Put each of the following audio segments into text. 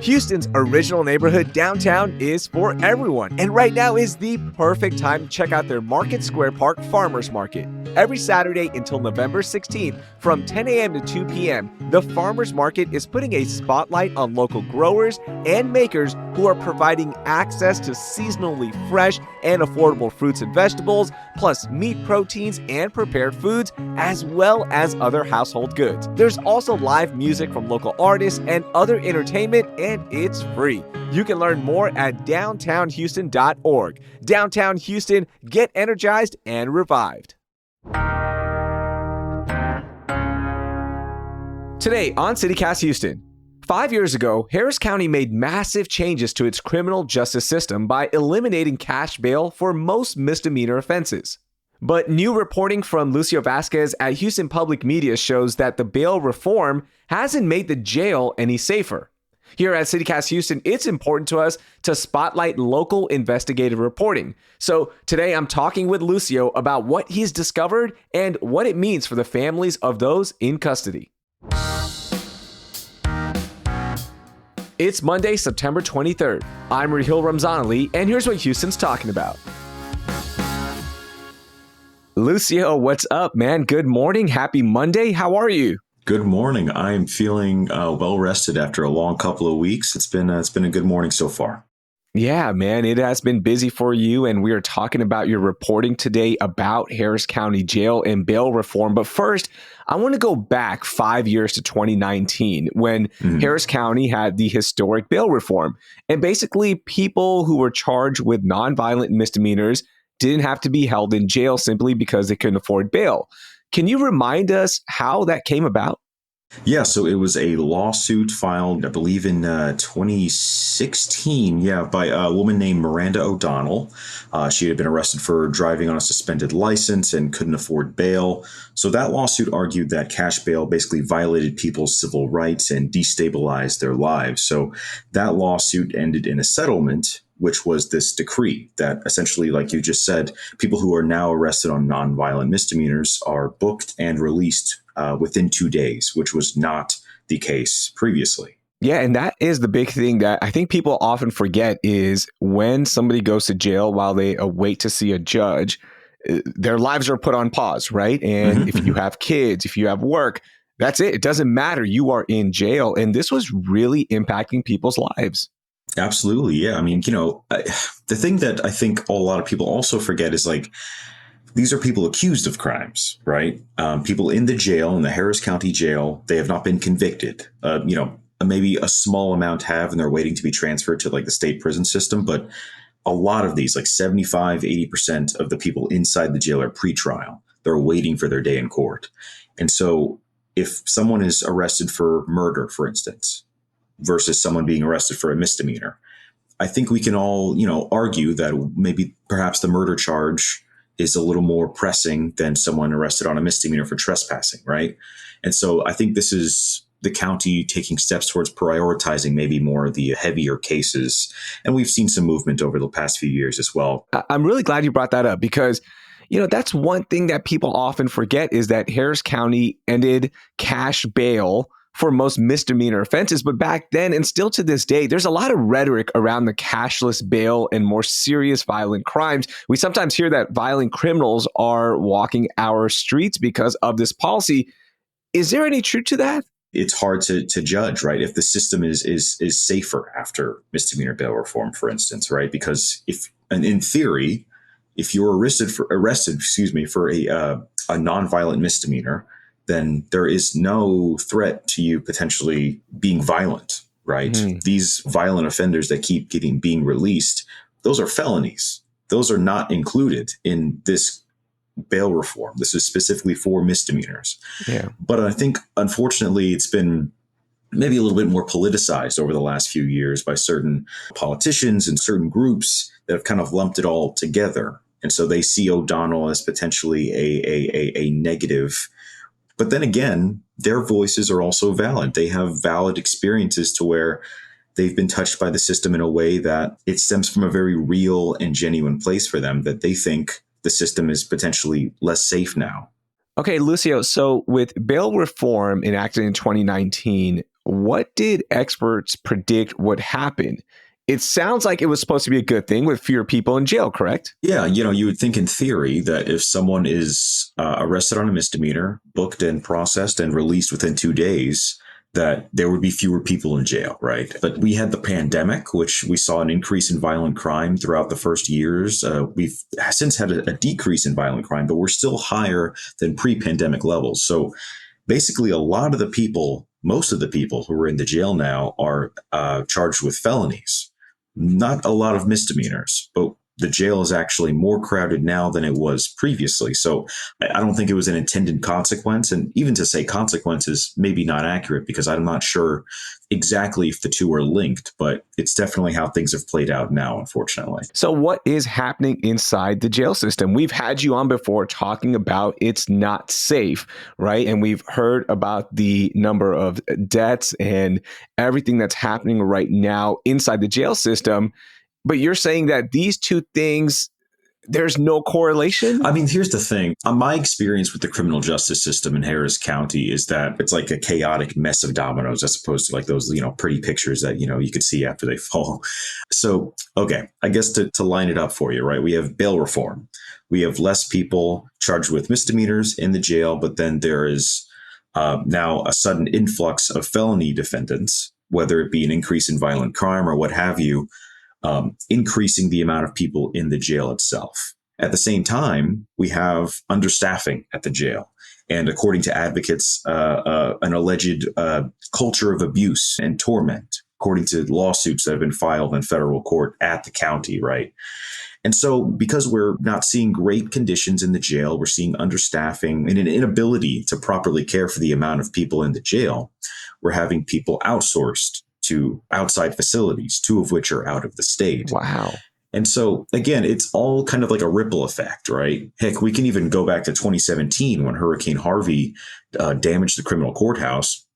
Houston's original neighborhood downtown is for everyone, and right now is the perfect time to check out their Market Square Park Farmers Market. Every Saturday until November 16th from 10 a.m. to 2 p.m., the Farmers Market is putting a spotlight on local growers and makers who are providing access to seasonally fresh and affordable fruits and vegetables, plus meat proteins and prepared foods, as well as other household goods. There's also live music from local artists and other entertainment, and it's free. You can learn more at downtownhouston.org. Downtown Houston, get energized and revived. Today on CityCast Houston. 5 years ago, Harris County made massive changes to its criminal justice system by eliminating cash bail for most misdemeanor offenses. But new reporting from Lucio Vasquez at Houston Public Media shows that the bail reform hasn't made the jail any safer. Here at CityCast Houston, it's important to us to spotlight local investigative reporting. So today I'm talking with Lucio about what he's discovered and what it means for the families of those in custody. It's Monday, September 23rd. I'm Raheel Ramzanali, and here's what Houston's talking about. Lucio, what's up, man? Good morning. Happy Monday. How are you? Good morning. I'm feeling well rested after a long couple of weeks. It's been a good morning so far. Yeah, man, it has been busy for you, and we are talking about your reporting today about Harris County Jail and bail reform. But first, I want to go back 5 years to 2019 when Harris County had the historic bail reform. And basically, people who were charged with nonviolent misdemeanors didn't have to be held in jail simply because they couldn't afford bail. Can you remind us how that came about? Yeah, so it was a lawsuit filed, I believe, in 2016, by a woman named Miranda O'Donnell. She had been arrested for driving on a suspended license and couldn't afford bail. So that lawsuit argued that cash bail basically violated people's civil rights and destabilized their lives. So that lawsuit ended in a settlement, which was this decree that essentially, like you just said, people who are now arrested on nonviolent misdemeanors are booked and released within 2 days, which was not the case previously. Yeah, and that is the big thing that I think people often forget is when somebody goes to jail while they await to see a judge, their lives are put on pause, right? And if you have kids, if you have work, that's it. It doesn't matter. You are in jail. And this was really impacting people's lives. Absolutely. Yeah. I mean, the thing that I think a lot of people also forget is these are people accused of crimes, right? People in the jail, in the Harris County Jail, they have not been convicted. Maybe a small amount have, and they're waiting to be transferred to the state prison system. But a lot of these, 75, 80% of the people inside the jail are pretrial. They're waiting for their day in court. And so if someone is arrested for murder, for instance, versus someone being arrested for a misdemeanor, I think we can all, argue that maybe perhaps the murder charge is a little more pressing than someone arrested on a misdemeanor for trespassing, right? And so I think this is the county taking steps towards prioritizing maybe more of the heavier cases. And we've seen some movement over the past few years as well. I'm really glad you brought that up because that's one thing that people often forget is that Harris County ended cash bail for most misdemeanor offenses. But back then, and still to this day, there's a lot of rhetoric around the cashless bail and more serious violent crimes. We sometimes hear that violent criminals are walking our streets because of this policy. Is there any truth to that? It's hard to judge, right? If the system is safer after misdemeanor bail reform, for instance, right? Because in theory, if you're arrested for a nonviolent misdemeanor, then there is no threat to you potentially being violent, right? These violent offenders that keep being released, those are felonies. Those are not included in this bail reform. This is specifically for misdemeanors. Yeah. But I think, unfortunately, it's been maybe a little bit more politicized over the last few years by certain politicians and certain groups that have kind of lumped it all together. And so they see O'Donnell as potentially a negative. But then again, their voices are also valid. They have valid experiences to where they've been touched by the system in a way that it stems from a very real and genuine place for them, that they think the system is potentially less safe now. Okay, Lucio, so with bail reform enacted in 2019, What did experts predict would happen? It sounds like it was supposed to be a good thing with fewer people in jail, correct? Yeah, you would think in theory that if someone is arrested on a misdemeanor, booked and processed and released within 2 days, that there would be fewer people in jail, right? But we had the pandemic, which we saw an increase in violent crime throughout the first years. We've since had a decrease in violent crime, but we're still higher than pre-pandemic levels. So basically, a lot of the people, most of the people who are in the jail now are charged with felonies, not a lot of misdemeanors, but the jail is actually more crowded now than it was previously. So I don't think it was an intended consequence. And even to say consequence is maybe not accurate because I'm not sure exactly if the two are linked, but it's definitely how things have played out now, unfortunately. So, what is happening inside the jail system? We've had you on before talking about it's not safe, right? And we've heard about the number of deaths and everything that's happening right now inside the jail system. But you're saying that these two things, there's no correlation? I mean, here's the thing. My experience with the criminal justice system in Harris County is that it's like a chaotic mess of dominoes as opposed to like those, pretty pictures that, you could see after they fall. So, okay, I guess to line it up for you, right? We have bail reform. We have less people charged with misdemeanors in the jail, but then there is now a sudden influx of felony defendants, whether it be an increase in violent crime or what have you, increasing the amount of people in the jail itself. At the same time, we have understaffing at the jail. And according to advocates, an alleged culture of abuse and torment, according to lawsuits that have been filed in federal court at the county, right? And so because we're not seeing great conditions in the jail, we're seeing understaffing and an inability to properly care for the amount of people in the jail, we're having people outsourced to outside facilities, two of which are out of the state. Wow. And so, again, it's all kind of like a ripple effect, right? Heck, we can even go back to 2017 when Hurricane Harvey damaged the criminal courthouse.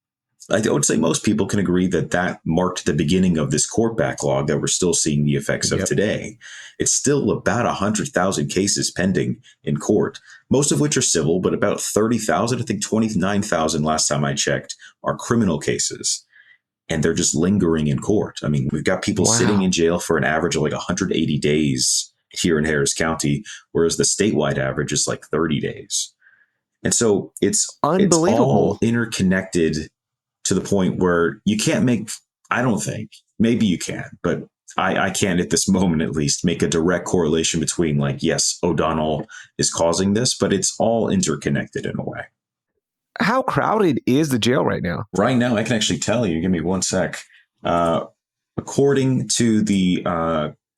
I would say most people can agree that that marked the beginning of this court backlog that we're still seeing the effects of today. It's still about 100,000 cases pending in court, most of which are civil, but about 30,000, I think 29,000 last time I checked, are criminal cases. And they're just lingering in court. I mean, we've got people sitting in jail for an average of like 180 days here in Harris County, whereas the statewide average is like 30 days. And so it's all interconnected to the point where you can't make, I don't think, maybe you can, but I can't at this moment at least make a direct correlation between like, yes, O'Donnell is causing this, but it's all interconnected in a way. How crowded is the jail right now? Right now, I can actually tell you. Give me one sec. According to the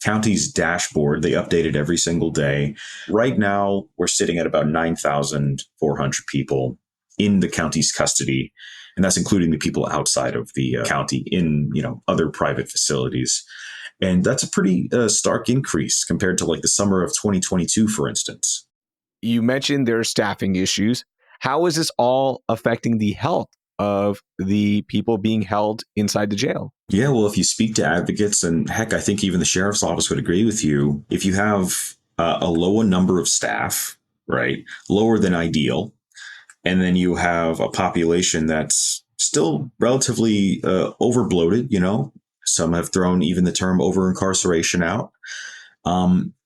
county's dashboard, they update it every single day. Right now, we're sitting at about 9,400 people in the county's custody. And that's including the people outside of the county in, other private facilities. And that's a pretty stark increase compared to like the summer of 2022, for instance. You mentioned there are staffing issues. How is this all affecting the health of the people being held inside the jail? Yeah, well, if you speak to advocates, and heck, I think even the sheriff's office would agree with you, if you have a lower number of staff, right, lower than ideal, and then you have a population that's still relatively overbloated, some have thrown even the term over-incarceration out.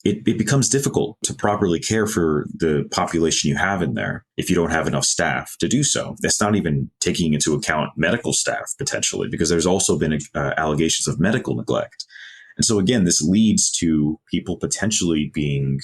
It becomes difficult to properly care for the population you have in there if you don't have enough staff to do so. That's not even taking into account medical staff potentially, because there's also been allegations of medical neglect. And so again, this leads to people potentially being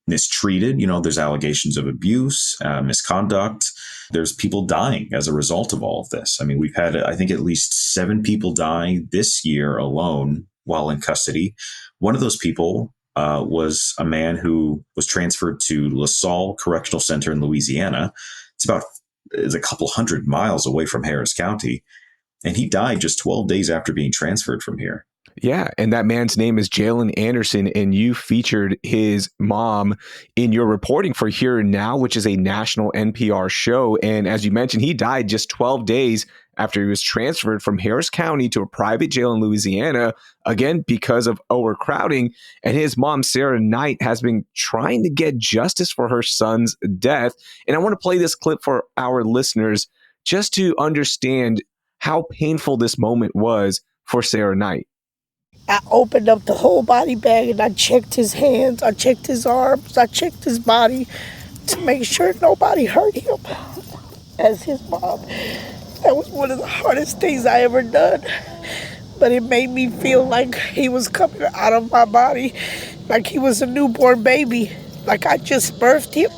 mistreated. There's allegations of abuse, misconduct. There's people dying as a result of all of this. I mean, we've had, I think, at least 7 people die this year alone while in custody. One of those people was a man who was transferred to LaSalle Correctional Center in Louisiana. It's a couple hundred miles away from Harris County. And he died just 12 days after being transferred from here. Yeah, and that man's name is Jalen Anderson, and you featured his mom in your reporting for Here and Now, which is a national NPR show. And as you mentioned, he died just 12 days after he was transferred from Harris County to a private jail in Louisiana, again, because of overcrowding. And his mom, Sarah Knight, has been trying to get justice for her son's death. And I want to play this clip for our listeners just to understand how painful this moment was for Sarah Knight. I opened up the whole body bag and I checked his hands, I checked his arms, I checked his body to make sure nobody hurt him. As his mom, that was one of the hardest things I ever done. But it made me feel like he was coming out of my body, like he was a newborn baby, like I just birthed him.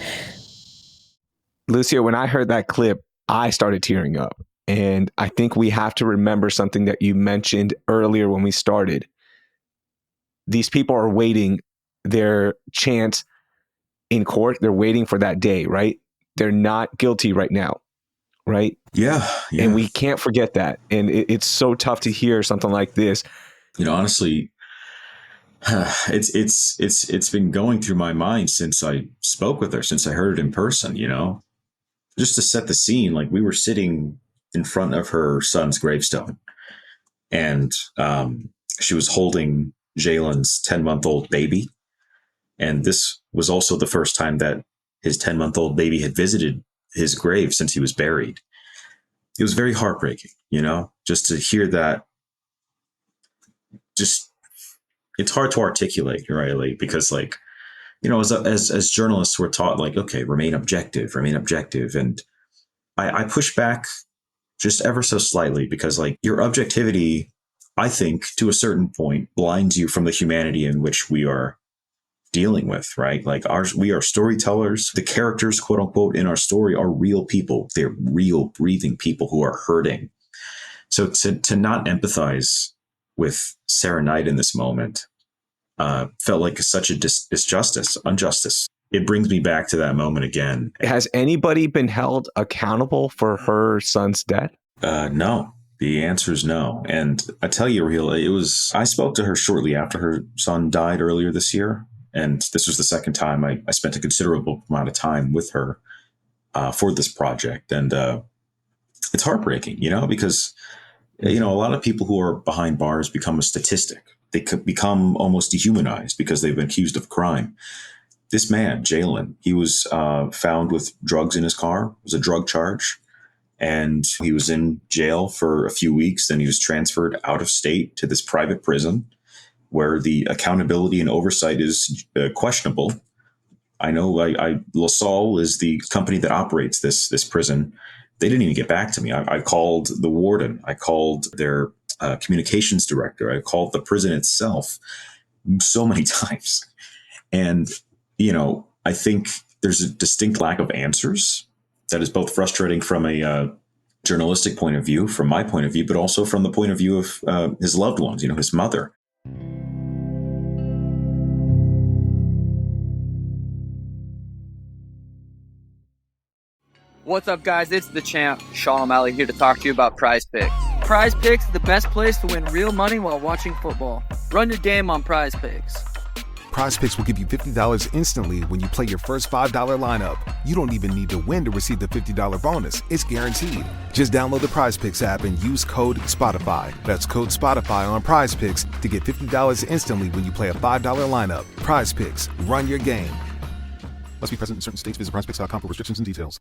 Lucio, when I heard that clip, I started tearing up. And I think we have to remember something that you mentioned earlier when we started. These people are waiting their chance in court. They're waiting for that day, right? They're not guilty right now, right? Yeah. And we can't forget that. And it's so tough to hear something like this. Honestly, it's been going through my mind since I spoke with her, since I heard it in person, just to set the scene. Like, we were sitting in front of her son's gravestone, and she was holding Jalen's 10-month-old baby. And this was also the first time that his 10-month-old baby had visited his grave since he was buried. It was very heartbreaking, just to hear that. Just, it's hard to articulate, right? Because, as journalists, we're taught, okay, remain objective. And I push back just ever so slightly, because, your objectivity, I think, to a certain point, blinds you from the humanity in which we are dealing with, right? We are storytellers. The characters, quote unquote, in our story are real people. They're real, breathing people who are hurting. So to not empathize with Sarah Knight in this moment felt like such a injustice. It brings me back to that moment again. Has anybody been held accountable for her son's death? No. The answer is no. And I tell you, Raheel, I spoke to her shortly after her son died earlier this year. And this was the second time I spent a considerable amount of time with her for this project. And it's heartbreaking, because, a lot of people who are behind bars become a statistic. They could become almost dehumanized because they've been accused of crime. This man, Jalen, he was found with drugs in his car. It was a drug charge. And he was in jail for a few weeks. Then he was transferred out of state to this private prison where the accountability and oversight is questionable. I know LaSalle is the company that operates this prison. They didn't even get back to me. I called the warden. I called their communications director. I called the prison itself so many times. And, I think there's a distinct lack of answers that is both frustrating from a journalistic point of view, from my point of view, but also from the point of view of his loved ones, his mother. What's up, guys? It's the champ, Sean O'Malley, here to talk to you about Prize Picks. Prize Picks is the best place to win real money while watching football. Run your game on Prize Picks. Prize Picks will give you $50 instantly when you play your first $5 lineup. You don't even need to win to receive the $50 bonus. It's guaranteed. Just download the Prize Picks app and use code SPOTIFY. That's code SPOTIFY on Prize Picks to get $50 instantly when you play a $5 lineup. Prize Picks. Run your game. Must be present in certain states. Visit prizepicks.com for restrictions and details.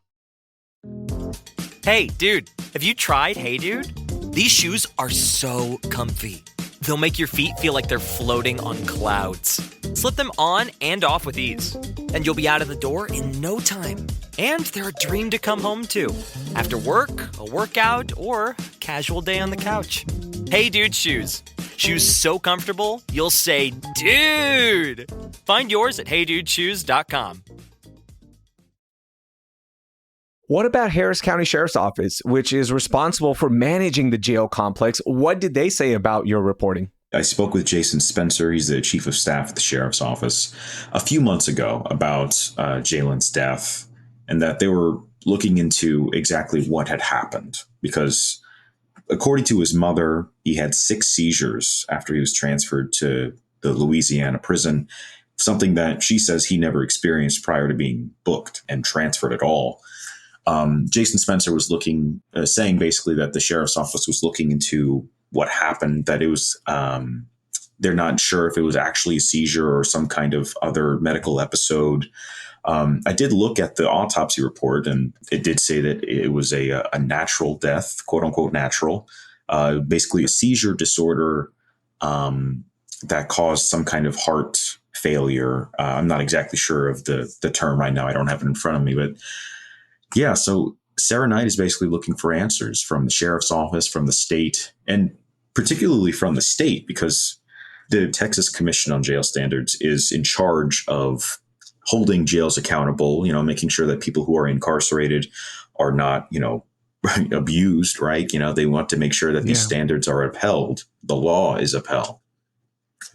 Hey, dude, have you tried Hey Dude? These shoes are so comfy. They'll make your feet feel like they're floating on clouds. Slip them on and off with ease, and you'll be out of the door in no time. And they're a dream to come home to. After work, a workout, or casual day on the couch. Hey Dude shoes. Shoes so comfortable, you'll say, dude! Find yours at heydudeshoes.com. What about Harris County Sheriff's Office, which is responsible for managing the jail complex? What did they say about your reporting? I spoke with Jason Spencer. He's the chief of staff at the sheriff's office a few months ago about Jalen's death, and that they were looking into exactly what had happened. Because according to his mother, he had 6 seizures after he was transferred to the Louisiana prison, something that she says he never experienced prior to being booked and transferred at all. Jason Spencer was saying basically that the sheriff's office was looking into what happened, that it was, they're not sure if it was actually a seizure or some kind of other medical episode. I did look at the autopsy report, and it did say that it was a natural death, quote unquote natural, basically a seizure disorder that caused some kind of heart failure. I'm not exactly sure of the term right now. I don't have it in front of me, but yeah. So Sarah Knight is basically looking for answers from the sheriff's office, from the state, and particularly from the state, because the Texas Commission on Jail Standards is in charge of holding jails accountable, making sure that people who are incarcerated are not, abused, right? They want to make sure that these standards are upheld. The law is upheld.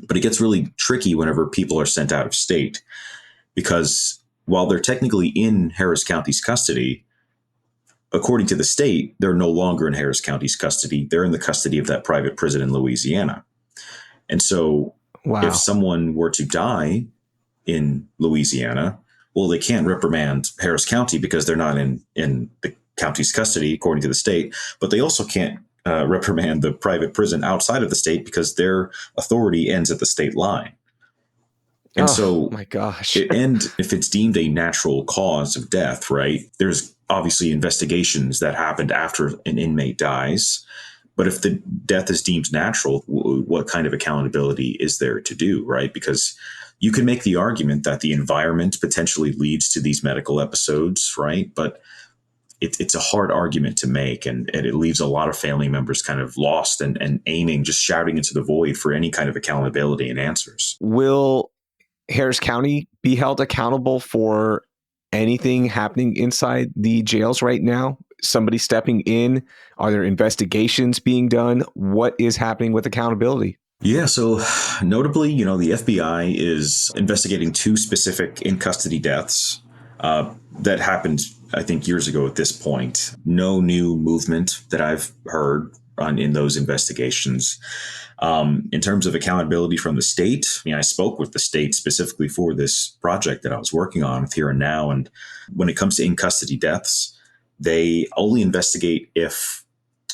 But it gets really tricky whenever people are sent out of state, because while they're technically in Harris County's custody, according to the state, they're no longer in Harris County's custody. They're in the custody of that private prison in Louisiana. And so if someone were to die in Louisiana, well, they can't reprimand Harris County because they're not in the county's custody, according to the state. But they also can't reprimand the private prison outside of the state because their authority ends at the state line. And so, my gosh. And if it's deemed a natural cause of death, right, there's obviously investigations that happened after an inmate dies. But if the death is deemed natural, what kind of accountability is there to do, right? Because you can make the argument that the environment potentially leads to these medical episodes, right? But it's a hard argument to make, and it leaves a lot of family members kind of lost and aiming, just shouting into the void for any kind of accountability and answers. Will Harris County be held accountable for anything happening inside the jails right now? Somebody stepping in? Are there investigations being done? What is happening with accountability? Yeah, so notably, the FBI is investigating 2 specific in-custody deaths that happened, I think, years ago at this point. No new movement that I've heard in those investigations. In terms of accountability from the state, I spoke with the state specifically for this project that I was working on with Here and Now. And when it comes to in-custody deaths, they only investigate if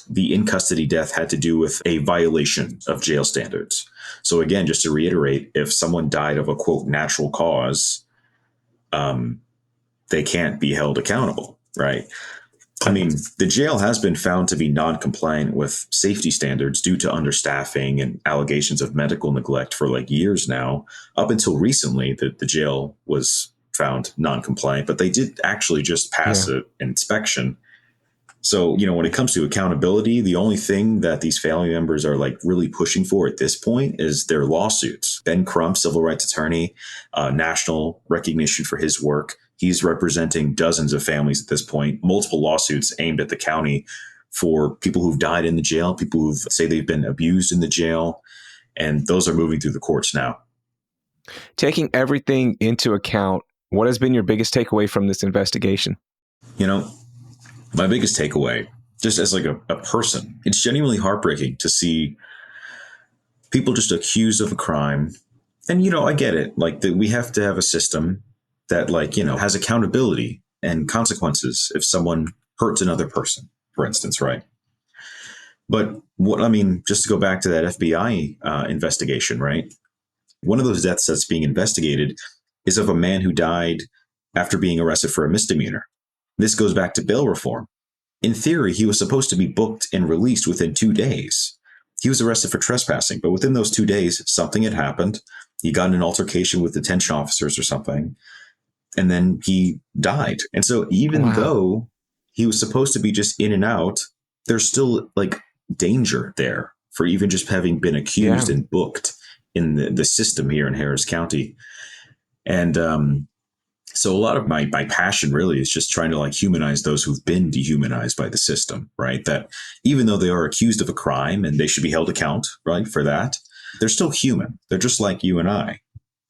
the in-custody death had to do with a violation of jail standards. So again, just to reiterate, if someone died of a, quote, natural cause, they can't be held accountable, right? I mean, the jail has been found to be non-compliant with safety standards due to understaffing and allegations of medical neglect for like years now. Up until recently, the jail was found non-compliant, but they did actually just pass an inspection. So, when it comes to accountability, the only thing that these family members are like really pushing for at this point is their lawsuits. Ben Crump, civil rights attorney, national recognition for his work. He's representing dozens of families at this point, multiple lawsuits aimed at the county for people who've died in the jail, people who say they've been abused in the jail. And those are moving through the courts now. Taking everything into account, what has been your biggest takeaway from this investigation? My biggest takeaway, just as like a person, it's genuinely heartbreaking to see people just accused of a crime. And, I get it. Like we have to have a system that has accountability and consequences if someone hurts another person, for instance, right? But just to go back to that FBI investigation, right? One of those deaths that's being investigated is of a man who died after being arrested for a misdemeanor. This goes back to bail reform. In theory, he was supposed to be booked and released within 2 days. He was arrested for trespassing, but within those 2 days, something had happened. He got in an altercation with detention officers or something, and then he died. And so even though he was supposed to be just in and out, there's still like danger there for even just having been accused and booked in the system here in Harris County. And so a lot of my passion really is just trying to humanize those who've been dehumanized by the system, right? That even though they are accused of a crime and they should be held account, right, for that, they're still human. They're just like you and I.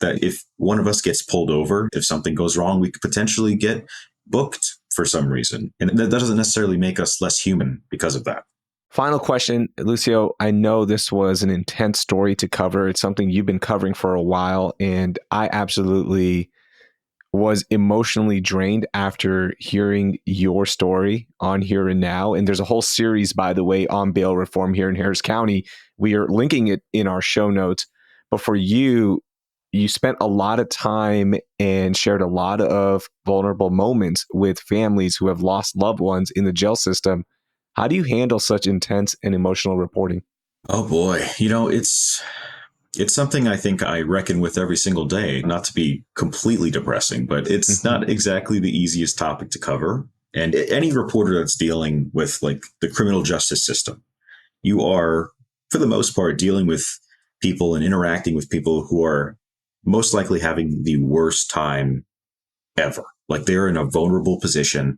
That if one of us gets pulled over, if something goes wrong, we could potentially get booked for some reason. And that doesn't necessarily make us less human because of that. Final question, Lucio. I know this was an intense story to cover. It's something you've been covering for a while, and I absolutely was emotionally drained after hearing your story on Here and Now. And there's a whole series, by the way, on bail reform here in Harris County. We are linking it in our show notes. But for you, you spent a lot of time and shared a lot of vulnerable moments with families who have lost loved ones in the jail system. How do you handle such intense and emotional reporting? Oh boy, it's something I think I reckon with every single day. Not to be completely depressing, but it's not exactly the easiest topic to cover. And any reporter that's dealing with like the criminal justice system, you are, for the most part, dealing with people and interacting with people who are most likely having the worst time ever. Like they're in a vulnerable position,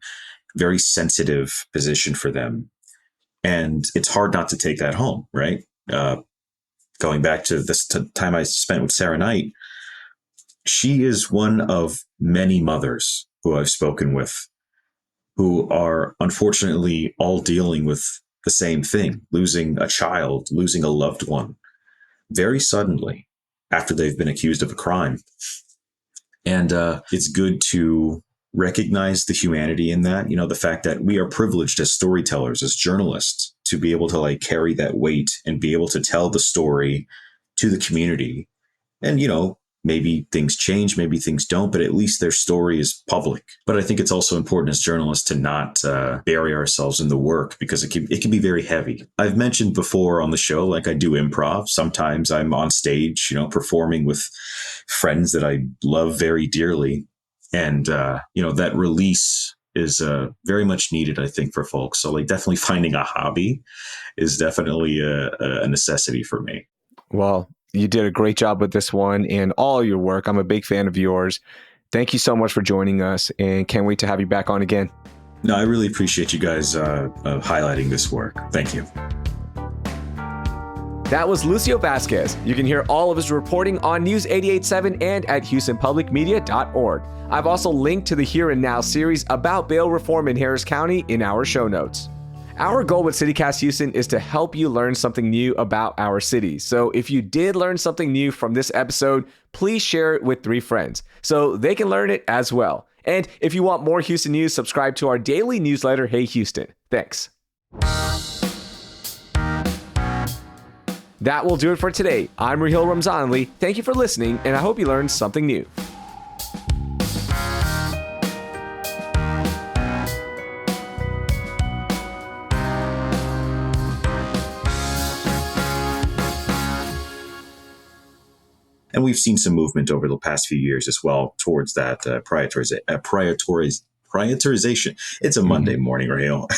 very sensitive position for them. And it's hard not to take that home, right? Going back to this time I spent with Sarah Knight, she is one of many mothers who I've spoken with who are unfortunately all dealing with the same thing, losing a child, losing a loved one very suddenly after they've been accused of a crime. And it's good to recognize the humanity in that, the fact that we are privileged as storytellers, as journalists, to be able to like carry that weight and be able to tell the story to the community. And, maybe things change, maybe things don't, but at least their story is public. But I think it's also important as journalists to not bury ourselves in the work because it can be very heavy. I've mentioned before on the show, like I do improv. Sometimes I'm on stage, performing with friends that I love very dearly. And, that release is very much needed, I think, for folks. So like definitely finding a hobby is definitely a necessity for me. Well, you did a great job with this one and all your work. I'm a big fan of yours. Thank you so much for joining us and can't wait to have you back on again. No, I really appreciate you guys highlighting this work. Thank you. That was Lucio Vasquez. You can hear all of his reporting on News 88.7 and at HoustonPublicMedia.org. I've also linked to the Here and Now series about bail reform in Harris County in our show notes. Our goal with CityCast Houston is to help you learn something new about our city. So if you did learn something new from this episode, please share it with 3 friends so they can learn it as well. And if you want more Houston news, subscribe to our daily newsletter, Hey Houston. Thanks. That will do it for today. I'm Raheel Ramzanali. Thank you for listening, and I hope you learned something new. And we've seen some movement over the past few years as well towards that prioritization. It's a Monday morning, Raheel.